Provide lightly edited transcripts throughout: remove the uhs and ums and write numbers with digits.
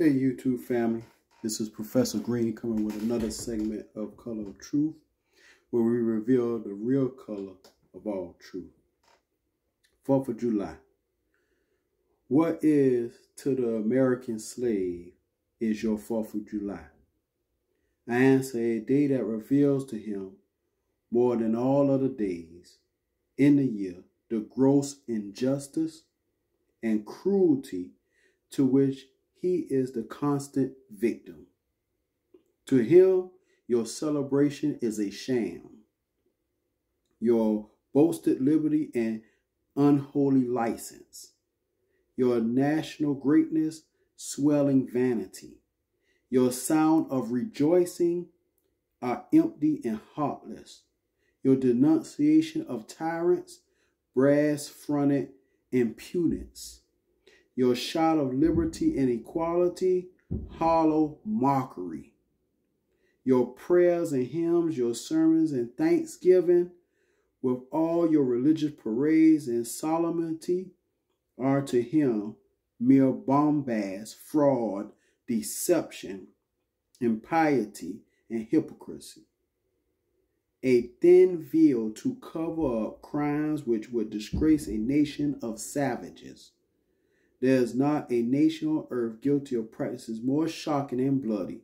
Hey YouTube family, this is Professor Green coming with another segment of Color of Truth, where we reveal the real color of all truth. 4th of July. What is to the American slave is your 4th of July? I answer, a day that reveals to him more than all other days in the year the gross injustice and cruelty to which he is the constant victim. To him, your celebration is a sham. Your boasted liberty and unholy license. Your national greatness, swelling vanity. Your sound of rejoicing are empty and heartless. Your denunciation of tyrants, brass-fronted impudence. Your shout of liberty and equality, hollow mockery. Your prayers and hymns, your sermons and thanksgiving, with all your religious parades and solemnity, are to him mere bombast, fraud, deception, impiety, and hypocrisy. A thin veil to cover up crimes which would disgrace a nation of savages. There is not a nation on earth guilty of practices more shocking and bloody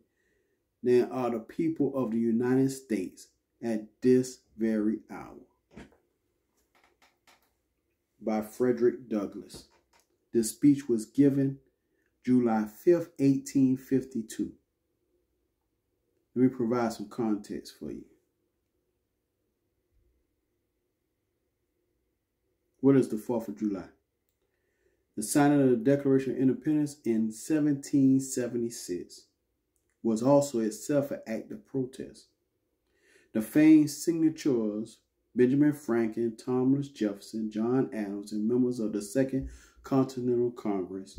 than are the people of the United States at this very hour. By Frederick Douglass. This speech was given July 5th, 1852. Let me provide some context for you. What is the 4th of July? The signing of the Declaration of Independence in 1776 was also itself an act of protest. The famed signatures, Benjamin Franklin, Thomas Jefferson, John Adams, and members of the Second Continental Congress,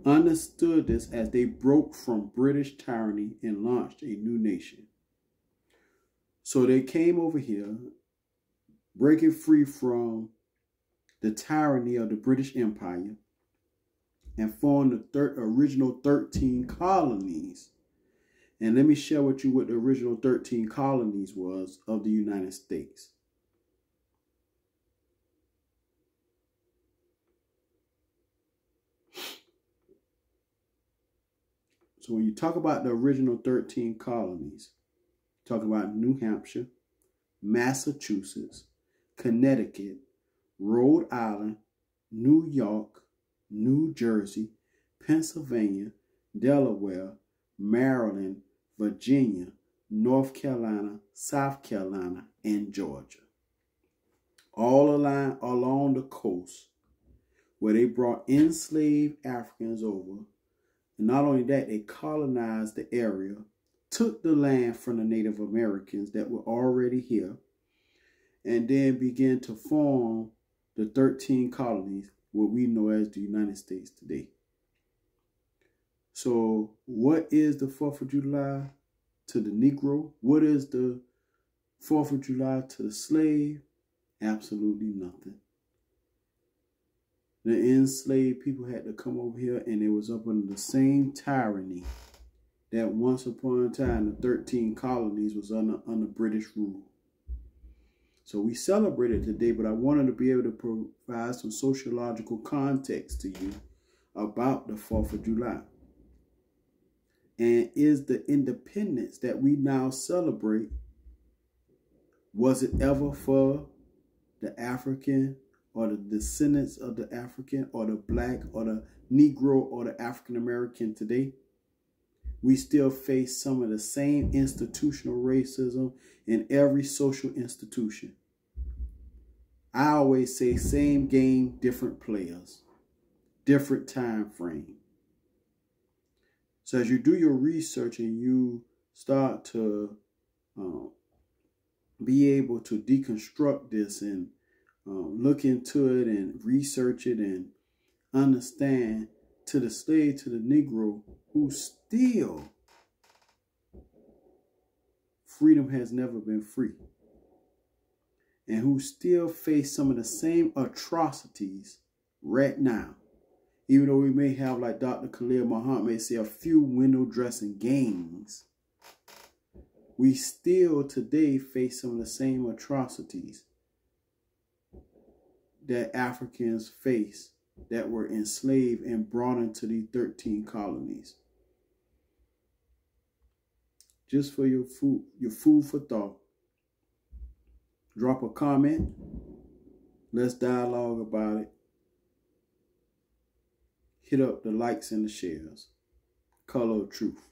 understood this as they broke from British tyranny and launched a new nation. So they came over here, breaking free from the tyranny of the British Empire, and formed the original 13 colonies. And let me share with you what the original 13 colonies was of the United States. So when you talk about the original 13 colonies, talk about New Hampshire, Massachusetts, Connecticut, Rhode Island, New York, New Jersey, Pennsylvania, Delaware, Maryland, Virginia, North Carolina, South Carolina, and Georgia. All along the coast where they brought enslaved Africans over. And not only that, they colonized the area, took the land from the Native Americans that were already here, and then began to form the 13 colonies, what we know as the United States today. So what is the 4th of July to the Negro? What is the 4th of July to the slave? Absolutely nothing. The enslaved people had to come over here, and it was up under the same tyranny that once upon a time the 13 colonies was under British rule. So we celebrate it today, but I wanted to be able to provide some sociological context to you about the 4th of July. And is the independence that we now celebrate, was it ever for the African or the descendants of the African or the black or the Negro or the African American today? We still face some of the same institutional racism in every social institution. I always say same game, different players, different time frame. So as you do your research and you start to be able to deconstruct this and look into it and research it and understand, to the slave, to the Negro, who still, freedom has never been free, and who still face some of the same atrocities right now Even though we may have, like Dr. Khalil Muhammad may say, a few window dressing gangs, we still today face some of the same atrocities that Africans face that were enslaved and brought into the 13 colonies. Just for your food for thought. Drop a comment. Let's dialogue about it. Hit up the likes and the shares. Color of Truth.